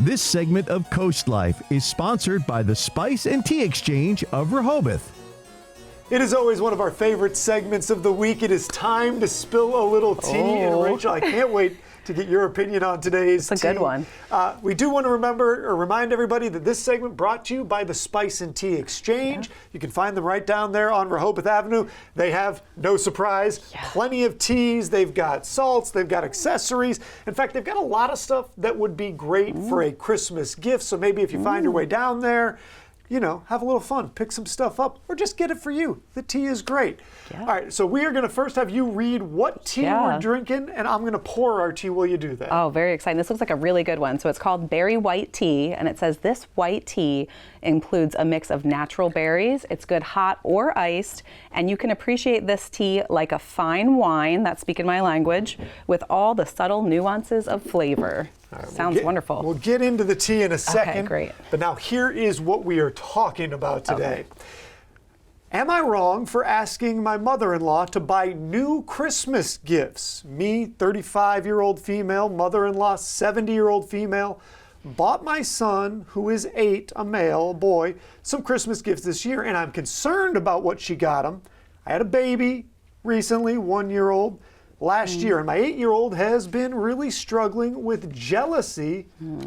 This segment of Coast Life is sponsored by the Spice and Tea Exchange of Rehoboth. It is always one of our favorite segments of the week. It is time to spill a little tea. And Rachel, I can't wait to get your opinion on today's tea. It's a good one. We do want to remind everybody that this segment brought to you by the Spice and Tea Exchange. Yeah. You can find them right down there on Rehoboth Avenue. They have, no surprise, plenty of teas. They've got salts. They've got accessories. In fact, they've got a lot of stuff that would be great for a Christmas gift. So maybe if you find your way down there, you know, have a little fun, pick some stuff up, or just get it for you. The tea is great. Yeah. All right, so we are going to first have you read what tea we're drinking, and I'm going to pour our tea while you do that. Oh, very exciting. This looks like a really good one. So it's called Berry White Tea, and it says this white tea includes a mix of natural berries. It's good hot or iced, and you can appreciate this tea like a fine wine, that's speaking my language, with all the subtle nuances of flavor. Right, Sounds wonderful. We'll get into the tea in a second. Okay, great. But now here is what we are talking about today. Okay. Am I wrong for asking my mother-in-law to buy new Christmas gifts? Me, 35-year-old female, mother-in-law, 70-year-old female, bought my son, who is 8, a male, a boy, some Christmas gifts this year, and I'm concerned about what she got him. I had a baby recently, 1-year-old. Last year, and my 8-year-old has been really struggling with jealousy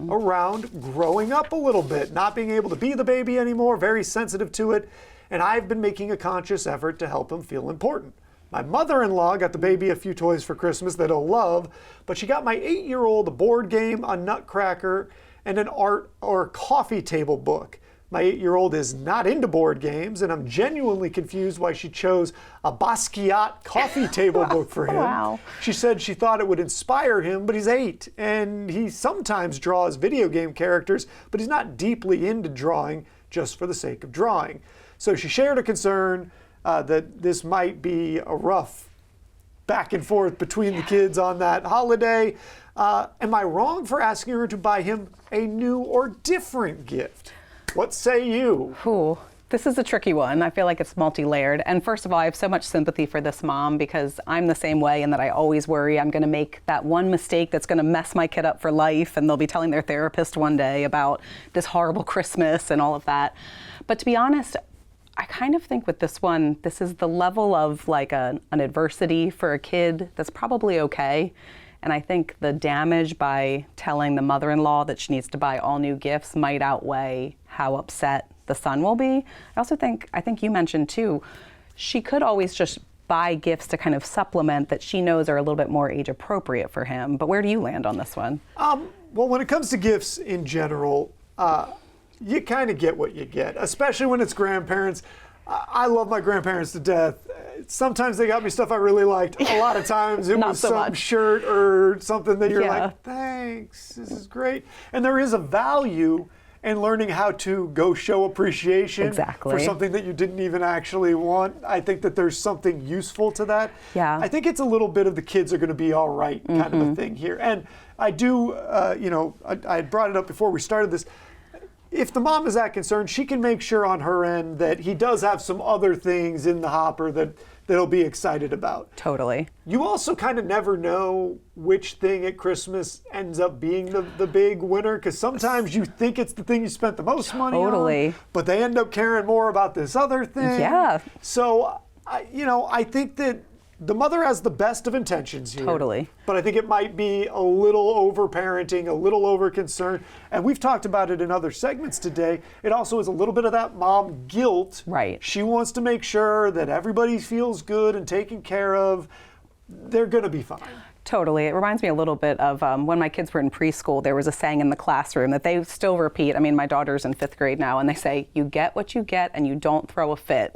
around growing up a little bit, not being able to be the baby anymore, very sensitive to it, and I've been making a conscious effort to help him feel important. My mother-in-law got the baby a few toys for Christmas that he'll love, but she got my 8-year-old a board game, a nutcracker, and an art or coffee table book. My 8-year-old is not into board games, and I'm genuinely confused why she chose a Basquiat coffee table book for him. Wow. She said she thought it would inspire him, but he's 8, and he sometimes draws video game characters, but he's not deeply into drawing just for the sake of drawing. So she shared a concern that this might be a rough back and forth between the kids on that holiday. Am I wrong for asking her to buy him a new or different gift? What say you? Ooh, this is a tricky one. I feel like it's multi-layered. And first of all, I have so much sympathy for this mom because I'm the same way in that I always worry I'm going to make that one mistake that's going to mess my kid up for life, and they'll be telling their therapist one day about this horrible Christmas and all of that. But to be honest, I kind of think with this one, this is the level of like an adversity for a kid that's probably okay. And I think the damage by telling the mother-in-law that she needs to buy all new gifts might outweigh how upset the son will be. I think you mentioned too, she could always just buy gifts to kind of supplement that she knows are a little bit more age appropriate for him. But where do you land on this one? Well, when it comes to gifts in general, you kind of get what you get, especially when it's grandparents. I love my grandparents to death. Sometimes they got me stuff I really liked. A lot of times it was some shirt or something that you're like, thanks, this is great. And there is a value in learning how to go show appreciation for something that you didn't even actually want. I think that there's something useful to that. Yeah. I think it's a little bit of the kids are going to be all right kind of a thing here. And I do, I brought it up before we started this. If the mom is that concerned, she can make sure on her end that he does have some other things in the hopper that he'll be excited about. Totally. You also kind of never know which thing at Christmas ends up being the big winner, because sometimes you think it's the thing you spent the most money on, but they end up caring more about this other thing. Yeah. So, I think that the mother has the best of intentions here. Totally. But I think it might be a little over-parenting, a little over-concern. And we've talked about it in other segments today. It also is a little bit of that mom guilt. Right. She wants to make sure that everybody feels good and taken care of. They're going to be fine. Totally. It reminds me a little bit of when my kids were in preschool, there was a saying in the classroom that they still repeat. I mean, my daughter's in 5th grade now, and they say, you get what you get and you don't throw a fit.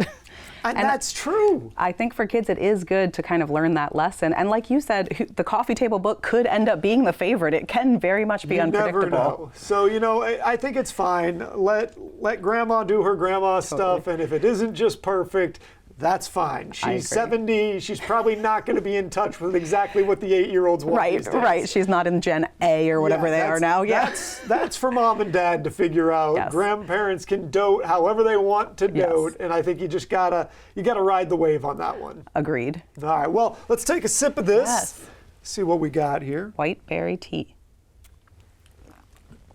And that's true. I think for kids, it is good to kind of learn that lesson. And like you said, the coffee table book could end up being the favorite. It can very much be unpredictable. You never know. So, I think it's fine. Let grandma do her grandma stuff. And if it isn't just perfect, that's fine. She's 70. She's probably not going to be in touch with exactly what the 8-year-olds want these days. Right. She's not in Gen A or whatever they are now. That's for mom and dad to figure out. Yes. Grandparents can dote however they want to dote, and I think you just gotta ride the wave on that one. Agreed. All right. Well, let's take a sip of this. Yes. See what we got here. White berry tea.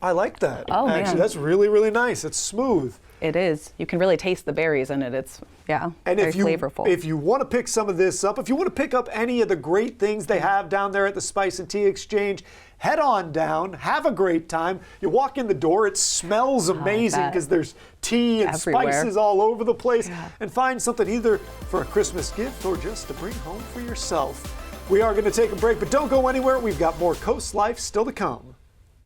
I like that. Oh, Actually, man. that's really, really nice. It's smooth. It is. You can really taste the berries in it. It's, yeah, And very if you flavorful. if you want to pick some of this up, if you want to pick up any of the great things they have down there at the Spice and Tea Exchange, head on down, have a great time. You walk in the door, it smells amazing bet. because there's tea and Everywhere. spices all over the place. Yeah. And find something either for a Christmas gift or just to bring home for yourself. We are going to take a break, but don't go anywhere. We've got more Coast Life still to come.